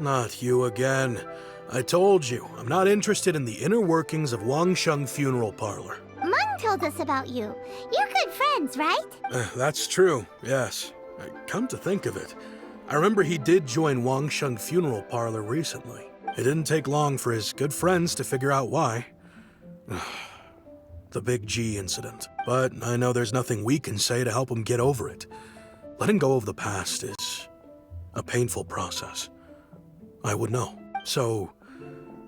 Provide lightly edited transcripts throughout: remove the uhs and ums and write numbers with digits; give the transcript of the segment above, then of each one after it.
Not you again. I told you, I'm not interested in the inner workings of Wangsheng Funeral Parlor. Mung told us about you. You're good friends, right? That's true, yes. Come to think of it, I remember he did join Wangsheng Funeral Parlor recently. It didn't take long for his good friends to figure out why. The Big G incident. But I know there's nothing we can say to help him get over it. Letting go of the past is a painful process. I would know. So,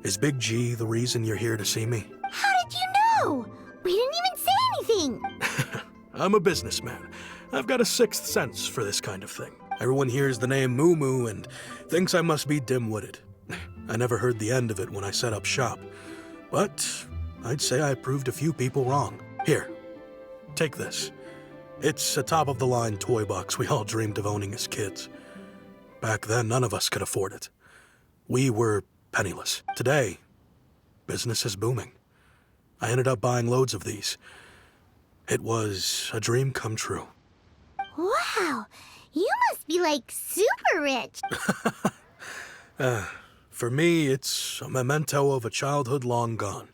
is Big G the reason you're here to see me? How did you know? We didn't even say anything. I'm a businessman. I've got a sixth sense for this kind of thing. Everyone hears the name Moo Moo and thinks I must be dim-witted. I never heard the end of it when I set up shop. But I'd say I proved a few people wrong. Here, take this. It's a top-of-the-line toy box we all dreamed of owning as kids. Back then, none of us could afford it. We were penniless. Today, business is booming. I ended up buying loads of these. It was a dream come true. Wow, you must be like super rich. For me, it's a memento of a childhood long gone.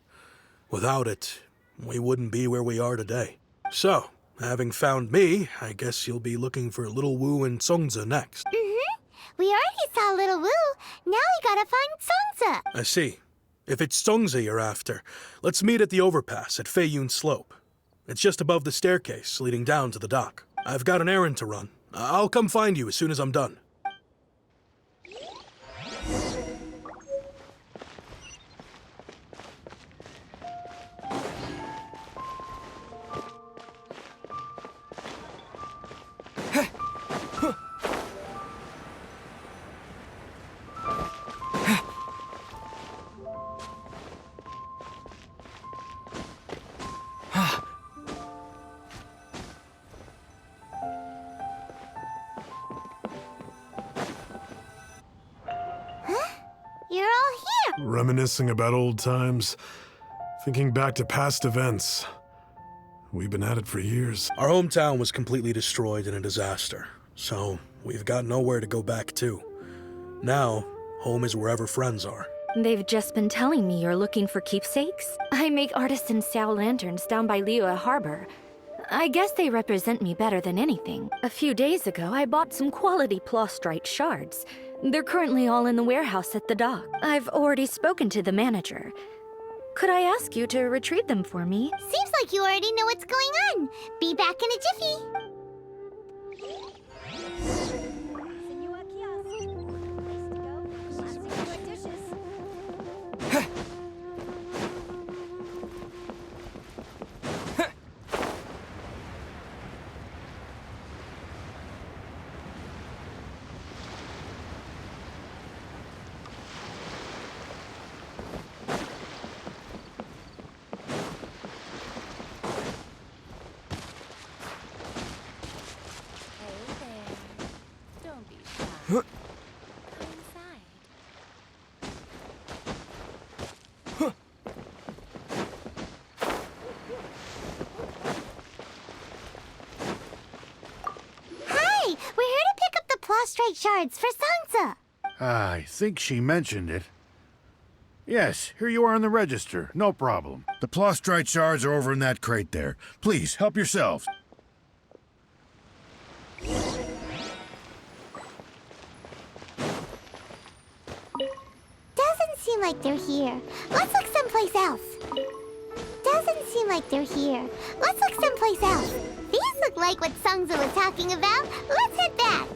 Without it, we wouldn't be where we are today. So, having found me, I guess you'll be looking for Little Wu and Songza next. We already saw Little Wu. Now we gotta find Songza. I see. If it's Songza you're after, let's meet at the overpass at Feiyun Slope. It's just above the staircase leading down to the dock. I've got an errand to run. I'll come find you as soon as I'm done. You're all here. Reminiscing about old times, thinking back to past events. We've been at it for years. Our hometown was completely destroyed in a disaster, so we've got nowhere to go back to. Now, home is wherever friends are. They've just been telling me you're looking for keepsakes. I make artisan style lanterns down by Liyue Harbor. I guess they represent me better than anything. A few days ago, I bought some quality plastrite shards. They're currently all in the warehouse at the dock. I've already spoken to the manager. Could I ask you to retrieve them for me? Seems like you already know what's going on. Be back in a jiffy. Prostrate shards for Songza. I think she mentioned it. Yes, here you are on the register. No problem. The plastrite shards are over in that crate there. Please, help yourselves. Doesn't seem like they're here. Let's look someplace else. Doesn't seem like they're here. Let's look someplace else. These look like what Songza was talking about. Let's head back.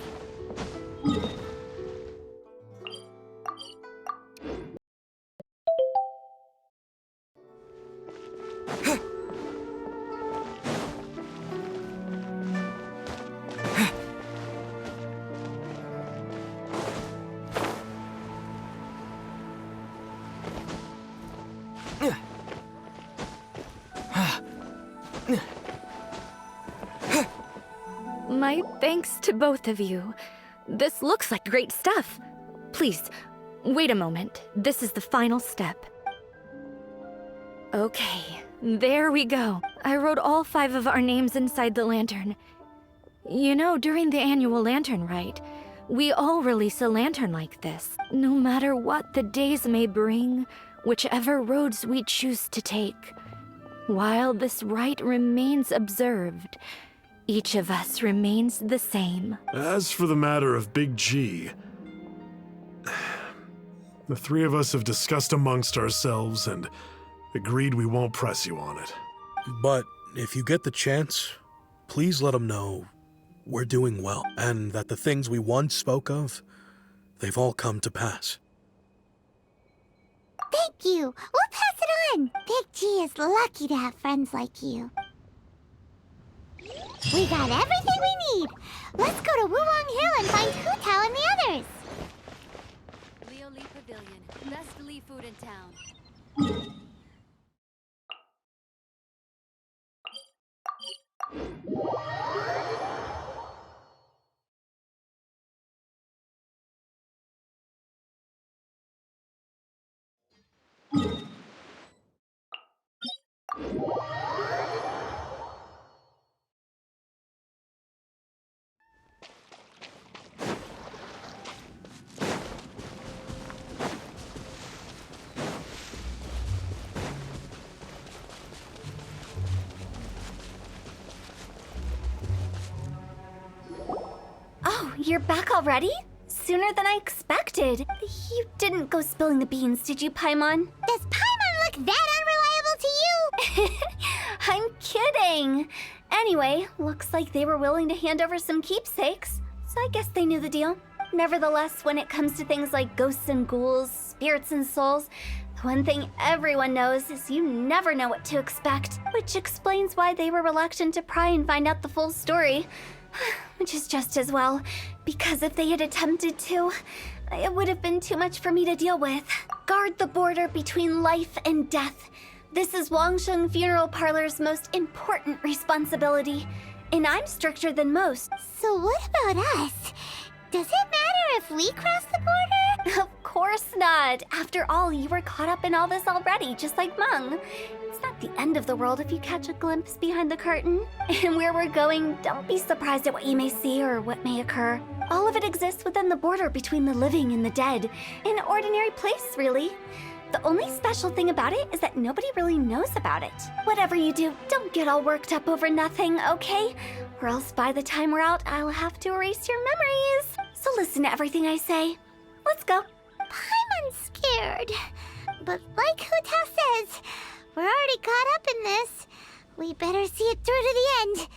My thanks to both of you. This looks like great stuff. Please, wait a moment. This is the final step. Okay, there we go. I wrote all 5 of our names inside the lantern. You know, during the annual lantern rite, We all release a lantern like this, no matter what the days may bring, whichever roads we choose to take. While this rite remains observed, each of us remains the same. As for the matter of Big G, the three of us have discussed amongst ourselves and agreed we won't press you on it. But if you get the chance, please let them know we're doing well, and that the things we once spoke of, they've all come to pass. Thank you. We'll pass it on. Big G is lucky to have friends like you. We got everything we need. Let's go to Wulong Hill and find Hu Tao and the others. Leo Lee Pavilion. Best Lee food in town. Oh, you're back already? Sooner than I expected. You didn't go spilling the beans, did you, Paimon? Does Paimon look that unreliable to you? I'm kidding. Anyway, looks like they were willing to hand over some keepsakes, so I guess they knew the deal. Nevertheless, when it comes to things like ghosts and ghouls, spirits and souls, the one thing everyone knows is you never know what to expect, which explains why they were reluctant to pry and find out the full story. Which is just as well, because if they had attempted to, it would have been too much for me to deal with. Guard the border between life and death. This is Wangsheng Funeral Parlor's most important responsibility, and I'm stricter than most. So what about us? Does it matter if we cross the border? Of course not. After all, you were caught up in all this already, just like Meng. It's not the end of the world if you catch a glimpse behind the curtain. And where we're going, don't be surprised at what you may see or what may occur. All of it exists within the border between the living and the dead. An ordinary place, really. The only special thing about it is that nobody really knows about it. Whatever you do, don't get all worked up over nothing, okay? Or else by the time we're out, I'll have to erase your memories. So listen to everything I say. Let's go. Paimon's scared. But like Hu Tao says, we're already caught up in this. We better see it through to the end.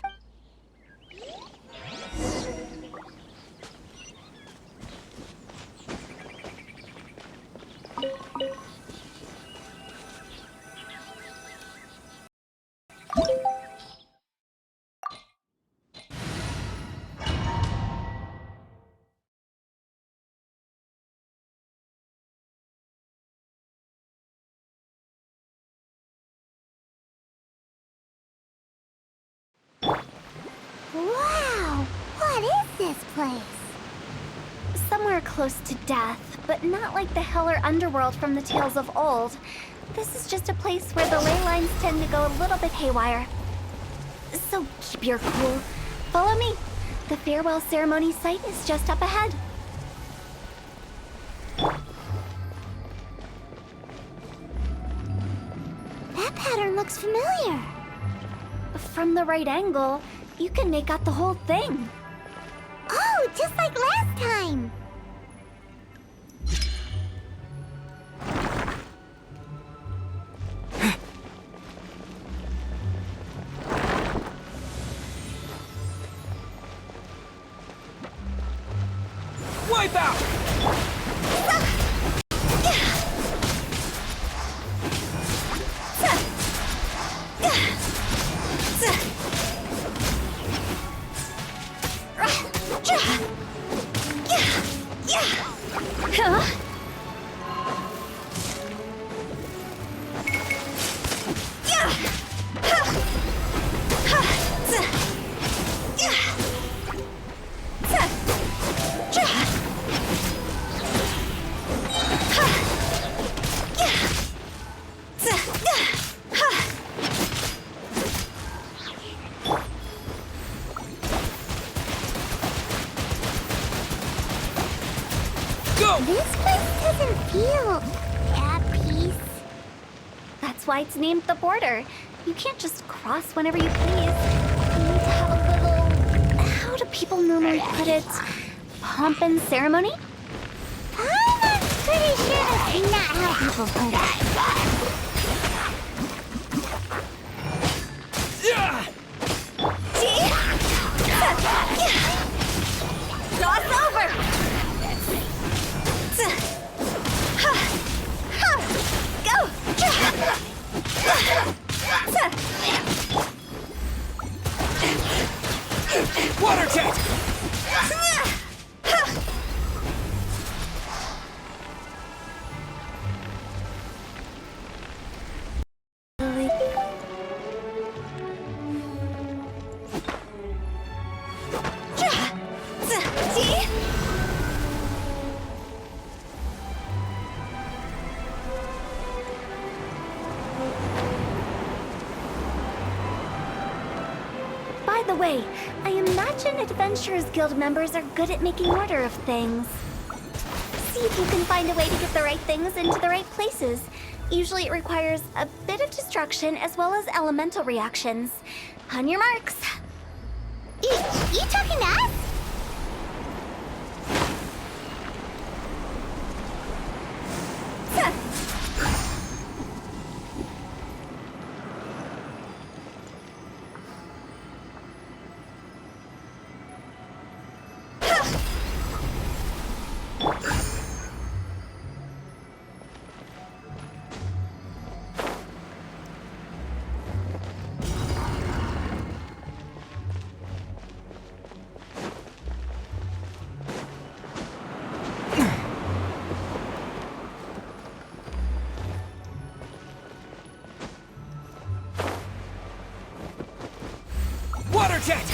Wow! What is this place? Somewhere close to death, but not like the hell or underworld from the tales of old. This is just a place where the ley lines tend to go a little bit haywire. So keep your cool. Follow me. The farewell ceremony site is just up ahead. That pattern looks familiar. From the right angle, you can make out the whole thing. Oh, just like last time. Wipe out! This place doesn't feel at peace. That's why it's named the border. You can't just cross whenever you please. You need to have a little... How do people normally put it? Pomp and ceremony? I'm pretty sure that's not how people put it. Cross over! Go! Water jet! By the way, I imagine Adventurers Guild members are good at making order of things. See if you can find a way to get the right things into the right places. Usually it requires a bit of destruction as well as elemental reactions. On your marks. You talking to us? Water jet!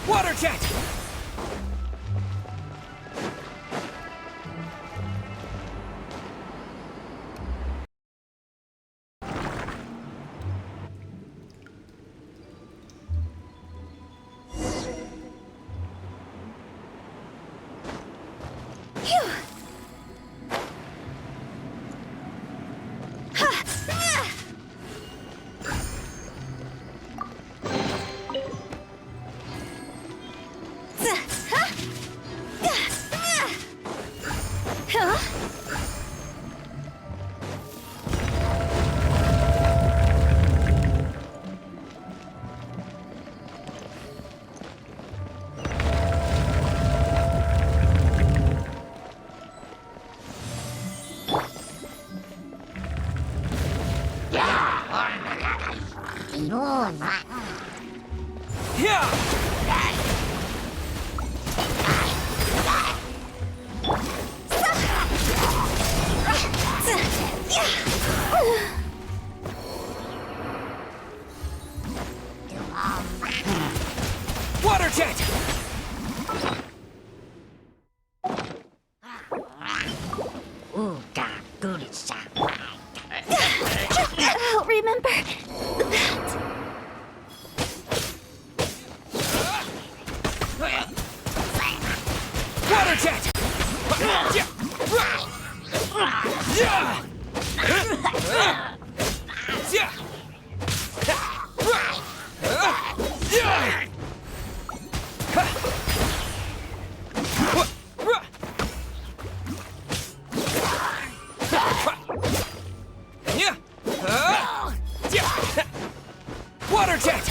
Water jet! Water jet! Water jet!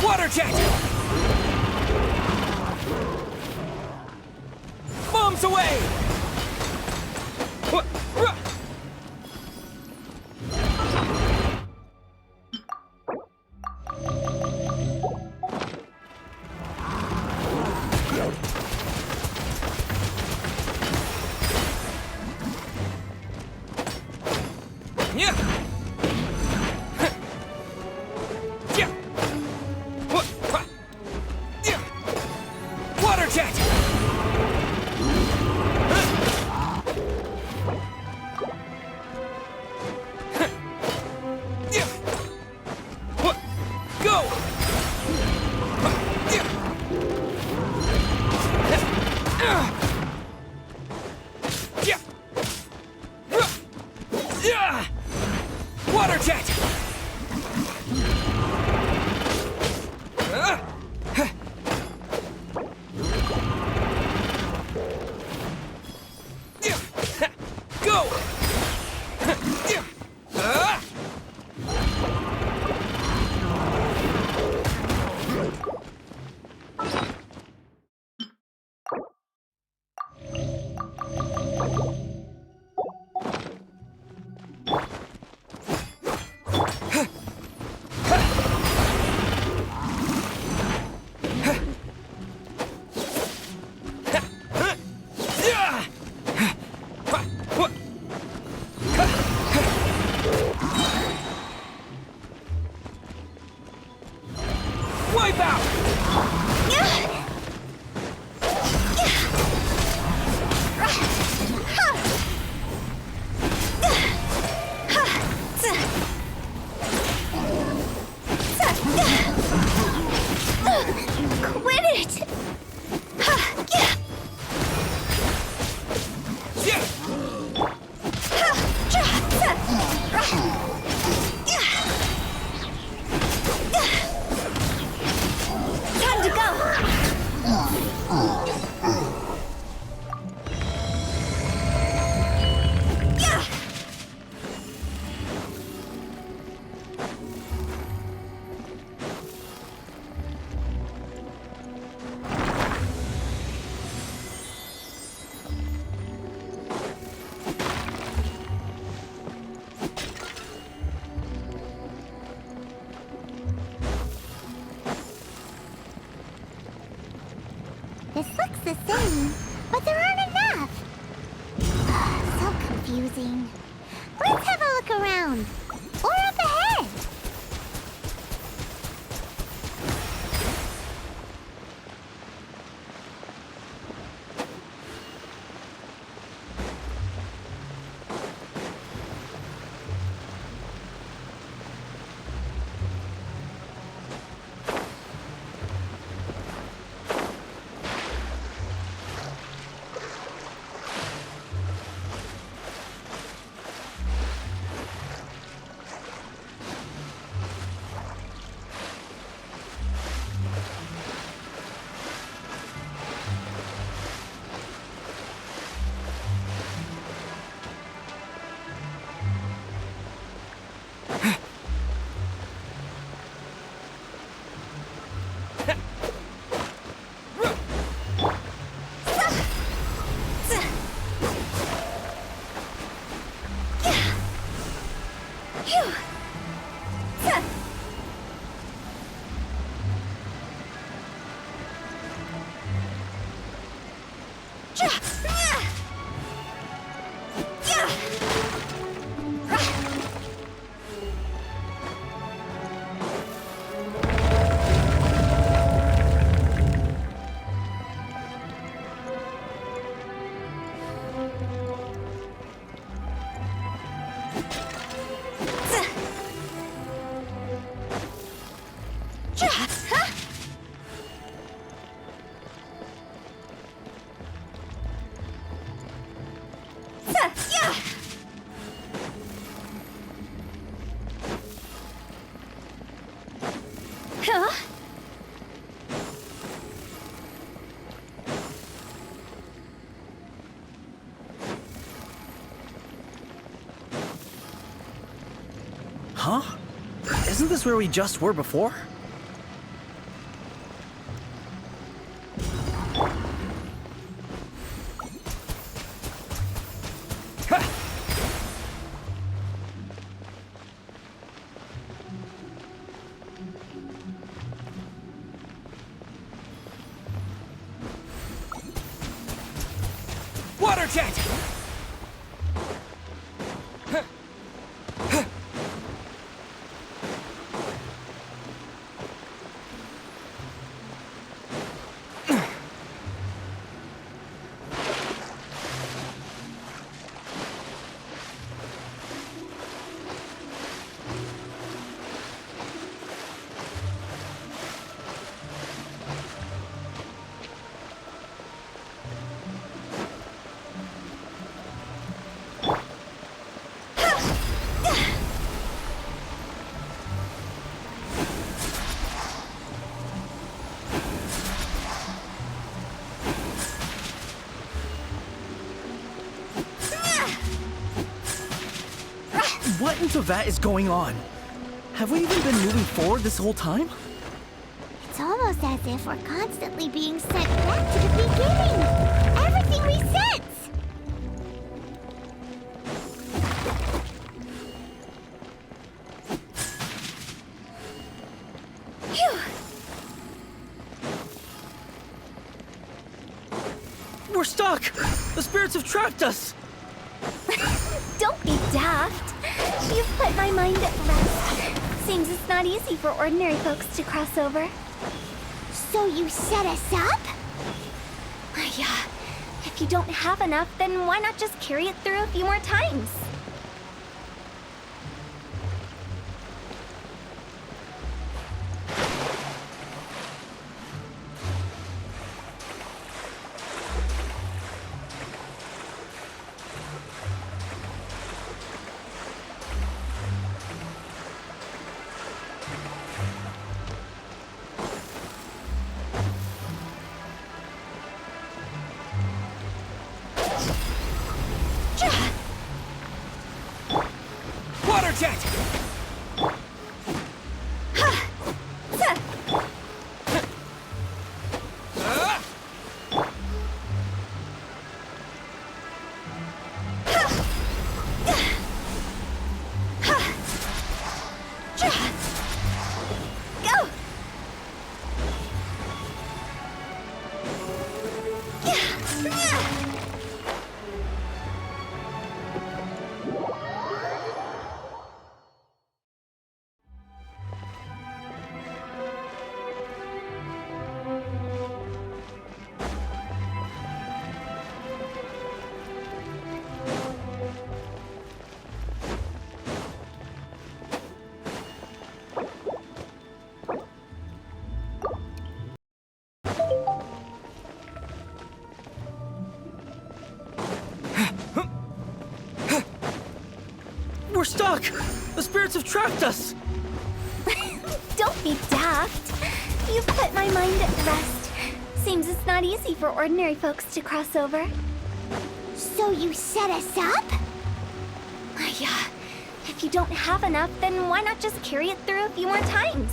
Water jet! Bombs away! Yeah! Water jet! Go! Water jet! Go! Wipe out! Quit it! Time to go! This looks the same, but there aren't enough. So confusing. Let's have a look around. Or up ahead. Huh? Isn't this where we just were before? Water jet! What into that is going on? Have we even been moving forward this whole time? It's almost as if we're constantly being sent back to the beginning. Everything resets. Phew. We're stuck! The spirits have trapped us! Don't be daft. You've put my mind at rest. Seems it's not easy for ordinary folks to cross over. So you set us up? Yeah. If you don't have enough, then why not just carry it through a few more times? Water jet! Go! We're stuck! The spirits have trapped us! Don't be daft. You've put my mind at rest. Seems it's not easy for ordinary folks to cross over. So you set us up? Yeah. If you don't have enough, then why not just carry it through a few more times?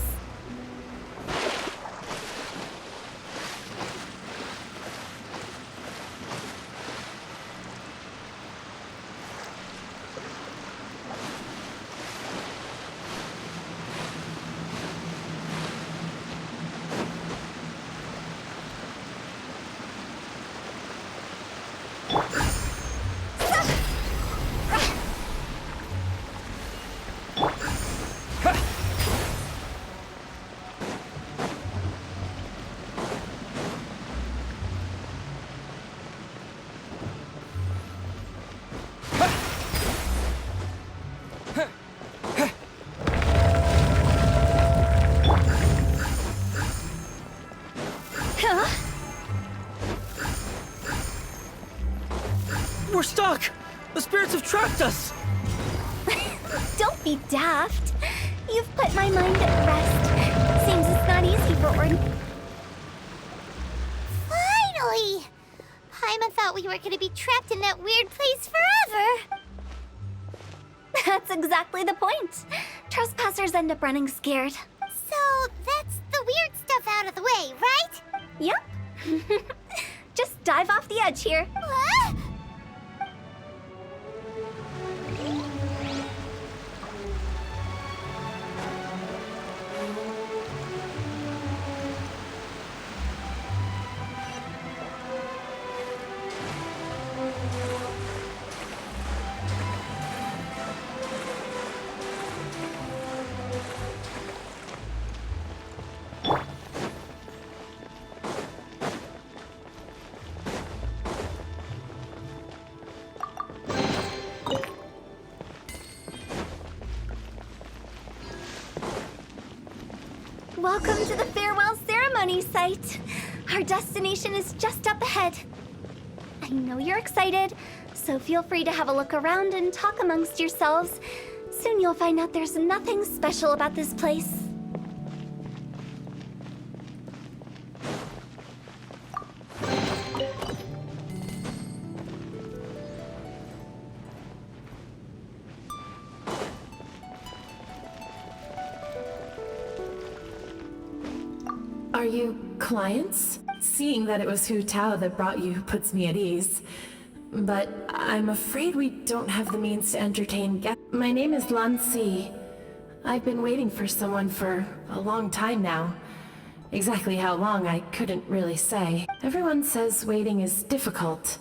We're stuck! The spirits have trapped us! Don't be daft. You've put my mind at rest. Seems it's not easy for Finally! Paimon thought we were gonna be trapped in that weird place forever. That's exactly the point. Trespassers end up running scared. So that's the weird stuff out of the way, right? Yep. Just dive off the edge here. What? Welcome to the farewell ceremony site. Our destination is just up ahead. I know you're excited, so feel free to have a look around and talk amongst yourselves. Soon you'll find out there's nothing special about this place. Are you clients? Seeing that it was Hu Tao that brought you puts me at ease. But I'm afraid we don't have the means to entertain guests. My name is Lan Si. I've been waiting for someone for a long time now. Exactly how long, I couldn't really say. Everyone says waiting is difficult.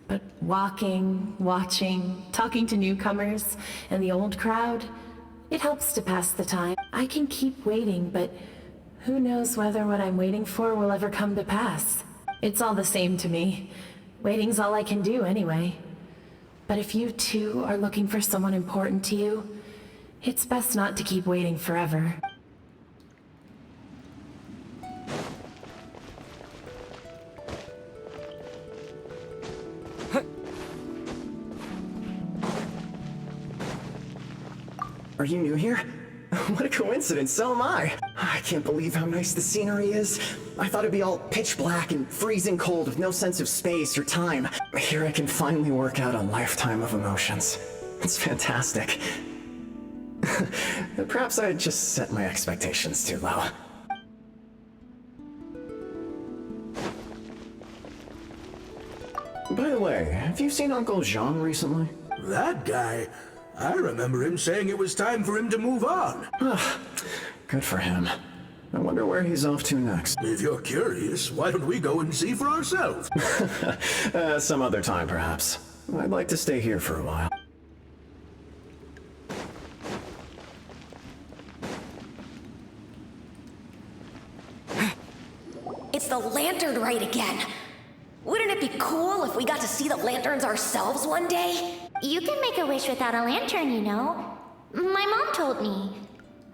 But walking, watching, talking to newcomers, and the old crowd, it helps to pass the time. I can keep waiting, but who knows whether what I'm waiting for will ever come to pass? It's all the same to me. Waiting's all I can do anyway. But if you too are looking for someone important to you, it's best not to keep waiting forever. Are you new here? What a coincidence, so am I. I can't believe how nice the scenery is. I thought it'd be all pitch black and freezing cold with no sense of space or time. Here I can finally work out a lifetime of emotions. It's fantastic. Perhaps I just set my expectations too low. By the way, have you seen Uncle Jean recently? That guy? I remember him saying it was time for him to move on. Good for him. I wonder where he's off to next. If you're curious, why don't we go and see for ourselves? Some other time, perhaps. I'd like to stay here for a while. It's the lantern rite again. Wouldn't it be cool if we got to see the lanterns ourselves one day? You can make a wish without a lantern, you know. My mom told me.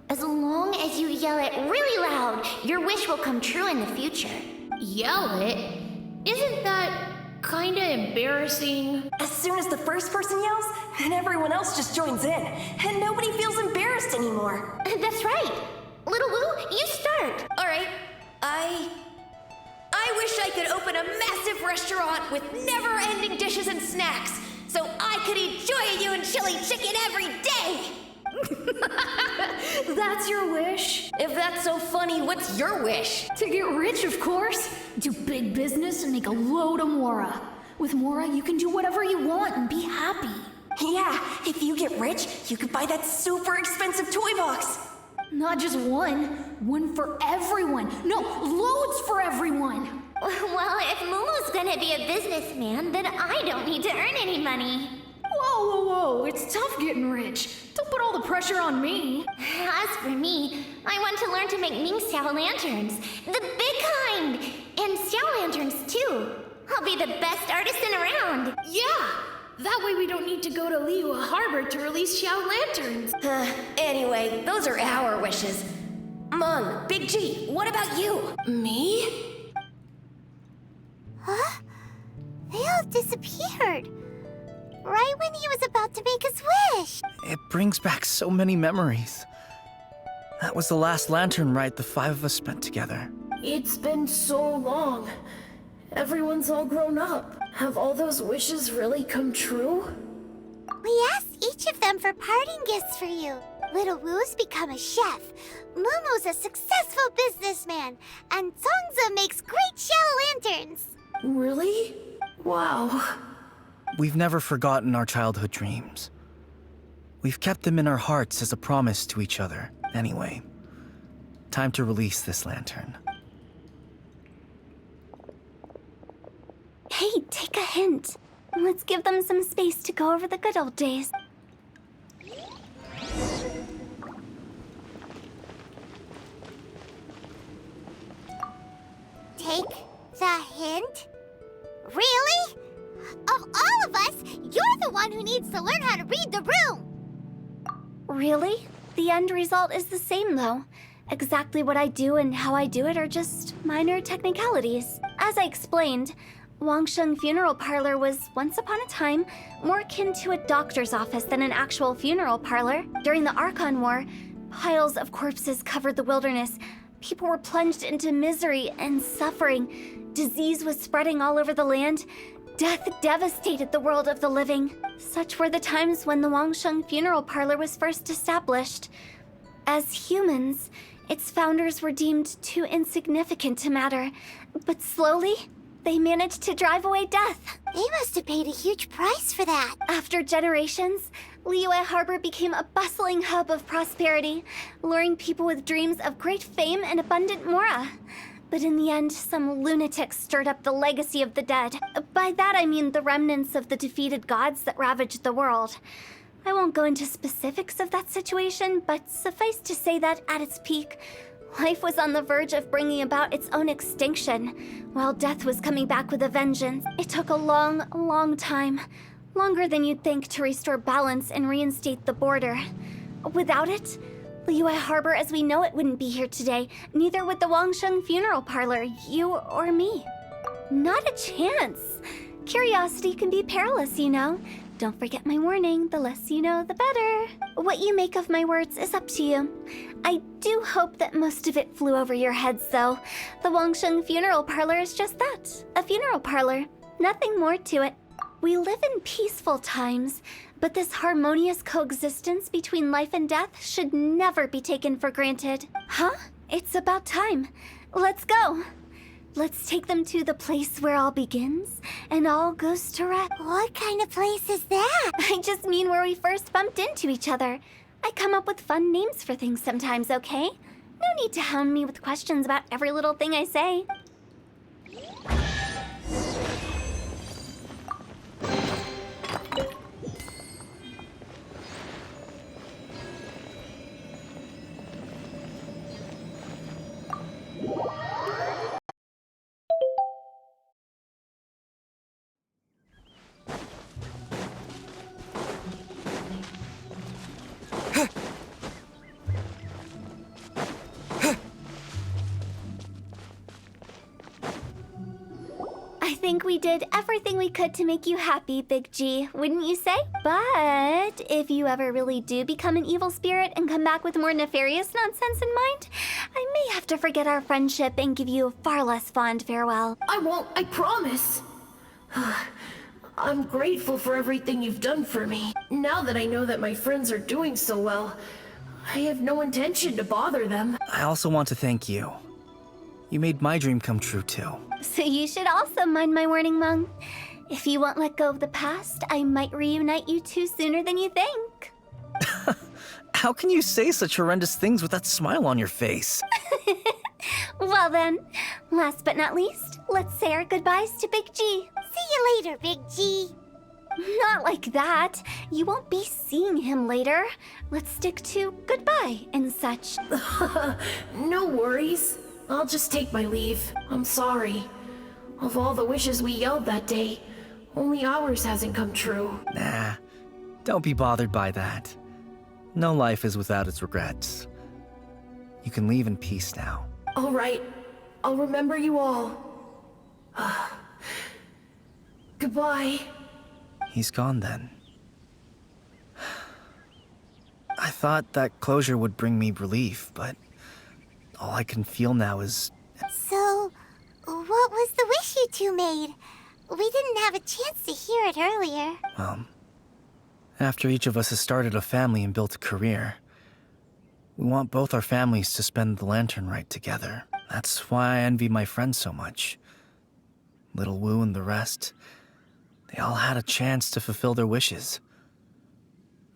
As long as you yell it really loud, your wish will come true in the future. Yell it? Isn't that kinda embarrassing? As soon as the first person yells, and everyone else just joins in, and nobody feels embarrassed anymore. That's right. Little Wu, you start. All right, I wish I could open a massive restaurant with never-ending dishes and snacks, so I could eat Joy and chili chicken every day! That's your wish? If that's so funny, what's your wish? To get rich, of course. Do big business and make a load of Mora. With Mora, you can do whatever you want and be happy. Yeah, if you get rich, you could buy that super expensive toy box. Not just one for everyone. No, loads for everyone. Well, if Momo's gonna be a businessman, then I don't need to earn any money. Whoa, it's tough getting rich. Don't put all the pressure on me. As for me, I want to learn to make Ming Xiao lanterns. The big kind! And Xiao lanterns, too. I'll be the best artisan around. Yeah! That way we don't need to go to Liyue Harbor to release Xiao lanterns. Anyway, those are our wishes. Mung, Big G, what about you? Me? Huh? They all disappeared. Right when he was about to make his wish. It brings back so many memories. That was the last lantern ride the five of us spent together. It's been so long. Everyone's all grown up. Have all those wishes really come true? We asked each of them for parting gifts for you. Little Woo's become a chef. Momo's a successful businessman. And Songza makes great shell lanterns. Really? Wow. We've never forgotten our childhood dreams. We've kept them in our hearts as a promise to each other. Anyway, time to release this lantern. Hey, take a hint. Let's give them some space to go over the good old days. Take the hint? Really? Of all of us, you're the one who needs to learn how to read the room! Really? The end result is the same, though. Exactly what I do and how I do it are just minor technicalities. As I explained, Wangsheng Funeral Parlor was, once upon a time, more akin to a doctor's office than an actual funeral parlor. During the Archon War, piles of corpses covered the wilderness. People were plunged into misery and suffering. Disease was spreading all over the land. Death devastated the world of the living. Such were the times when the Wangsheng Funeral Parlor was first established. As humans, its founders were deemed too insignificant to matter. But slowly, they managed to drive away death. They must have paid a huge price for that. After generations, Liyue Harbor became a bustling hub of prosperity, luring people with dreams of great fame and abundant mora. But in the end, some lunatics stirred up the legacy of the dead. By that I mean the remnants of the defeated gods that ravaged the world. I won't go into specifics of that situation, but suffice to say that at its peak, life was on the verge of bringing about its own extinction, while death was coming back with a vengeance. It took a long, long time, longer than you'd think, to restore balance and reinstate the border. Without it, Liyue Harbor as we know it wouldn't be here today, neither would the Wangsheng Funeral Parlor, you or me. Not a chance. Curiosity can be perilous, you know. Don't forget my warning, the less you know, the better. What you make of my words is up to you. I do hope that most of it flew over your heads, though. The Wangsheng Funeral Parlor is just that, a funeral parlor. Nothing more to it. We live in peaceful times, but this harmonious coexistence between life and death should never be taken for granted. Huh? It's about time. Let's go. Let's take them to the place where all begins and all goes to rest. What kind of place is that? I just mean where we first bumped into each other. I come up with fun names for things sometimes, okay? No need to hound me with questions about every little thing I say. I think we did everything we could to make you happy, Big G, wouldn't you say? But if you ever really do become an evil spirit and come back with more nefarious nonsense in mind, I may have to forget our friendship and give you a far less fond farewell. I won't, I promise. I'm grateful for everything you've done for me. Now that I know that my friends are doing so well, I have no intention to bother them. I also want to thank you. You made my dream come true, too. So you should also mind my warning, Mung. If you won't let go of the past, I might reunite you two sooner than you think. How can you say such horrendous things with that smile on your face? Well then, last but not least, let's say our goodbyes to Big G. See you later, Big G. Not like that. You won't be seeing him later. Let's stick to goodbye and such. No worries. I'll just take my leave. I'm sorry. Of all the wishes we yelled that day, only ours hasn't come true. Nah, don't be bothered by that. No life is without its regrets. You can leave in peace now. All right. I'll remember you all. Goodbye. He's gone then. I thought that closure would bring me relief, but all I can feel now is... So, what was the wish you two made? We didn't have a chance to hear it earlier. Well, after each of us has started a family and built a career, We want both our families to spend the lantern rite together. That's why I envy my friends so much. Little Wu and the rest, they all had a chance to fulfill their wishes.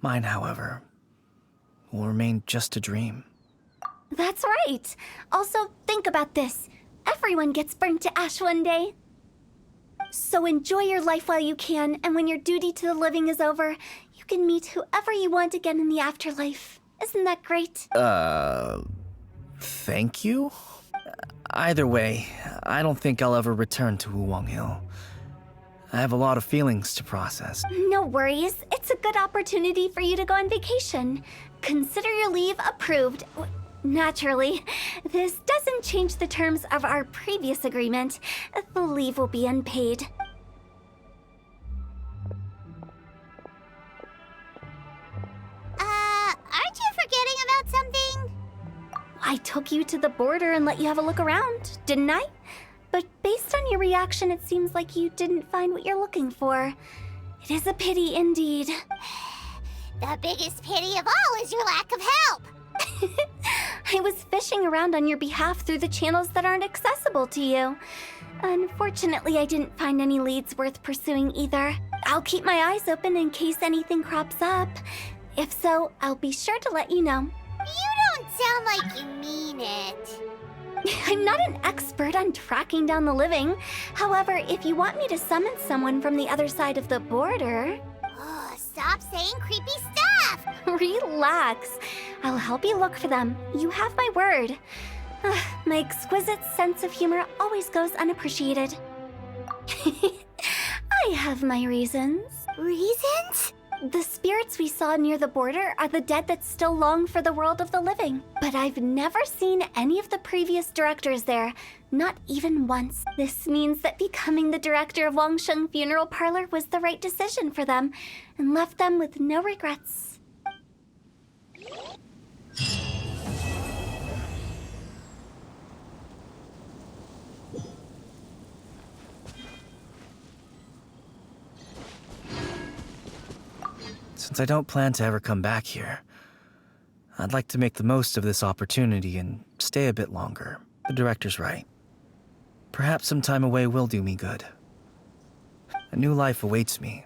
Mine, however, will remain just a dream. That's right. Also, think about this. Everyone gets burnt to ash one day. So enjoy your life while you can, and when your duty to the living is over, you can meet whoever you want again in the afterlife. Isn't that great? Thank you? Either way, I don't think I'll ever return to Wuwang Hill. I have a lot of feelings to process. No worries. It's a good opportunity for you to go on vacation. Consider your leave approved. Naturally, this doesn't change the terms of our previous agreement. The leave will be unpaid. Aren't you forgetting about something? I took you to the border and let you have a look around, didn't I? But based on your reaction, it seems like you didn't find what you're looking for. It is a pity indeed. The biggest pity of all is your lack of help. I was fishing around on your behalf through the channels that aren't accessible to you. Unfortunately, I didn't find any leads worth pursuing either. I'll keep my eyes open in case anything crops up. If so, I'll be sure to let you know. You don't sound like you mean it. I'm not an expert on tracking down the living. However, if you want me to summon someone from the other side of the border... Oh, stop saying creepy stuff! Relax. I'll help you look for them. You have my word. My exquisite sense of humor always goes unappreciated. I have my reasons. Reasons? The spirits we saw near the border are the dead that still long for the world of the living. But I've never seen any of the previous directors there, not even once. This means that becoming the director of Wangsheng Funeral Parlor was the right decision for them, and left them with no regrets. Since I don't plan to ever come back here, I'd like to make the most of this opportunity and stay a bit longer. The director's right. Perhaps some time away will do me good. A new life awaits me,